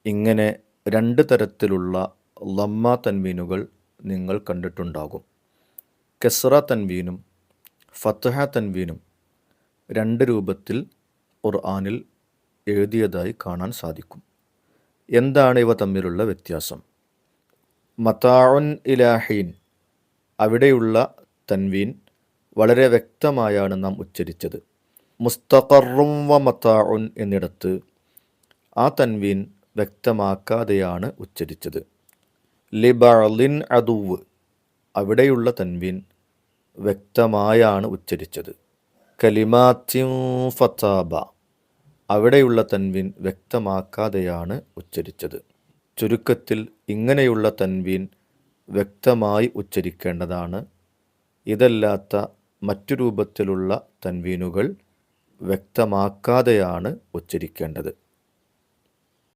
ഇങ്ങനെ രണ്ട് തരത്തിലുള്ള ലമ്മ തൻവീനുകൾ നിങ്ങൾ കണ്ടിട്ടുണ്ടാകും. കെസ്റ തൻവീനും ഫത്ഹ തൻവീനും രണ്ട് രൂപത്തിൽ ഖുർആനിൽ എഴുതിയതായി കാണാൻ സാധിക്കും. എന്താണ് ഇവ തമ്മിലുള്ള വ്യത്യാസം? മതാഉൻ ഇലാഹീൻ, അവിടെയുള്ള തൻവീൻ വളരെ വ്യക്തമായാണ് നാം ഉച്ചരിച്ചത്. മുസ്തഖറും വ മതാഉൻ എന്നിടത്ത് ആ തൻവീൻ വ്യക്തമാക്കാതെയാണ് ഉച്ചരിച്ചത്. ലിബഅലിൻ അദുവ്, അവിടെയുള്ള തൻവീൻ വ്യക്തമായാണ് ഉച്ചരിച്ചത്. കലിമാത്തിൻ ഫതാബ, അവിടെയുള്ള തൻവീൻ വ്യക്തമാക്കാതെയാണ് ഉച്ചരിച്ചത്. ചുരുക്കത്തിൽ ഇങ്ങനെയുള്ള തൻവീൻ വ്യക്തമായി ഉച്ചരിക്കേണ്ടതാണ്. ഇതല്ലാത്ത മറ്റു രൂപത്തിലുള്ള തൻവീനുകൾ വ്യക്തമാക്കാതെയാണ് ഉച്ചരിക്കേണ്ടത്.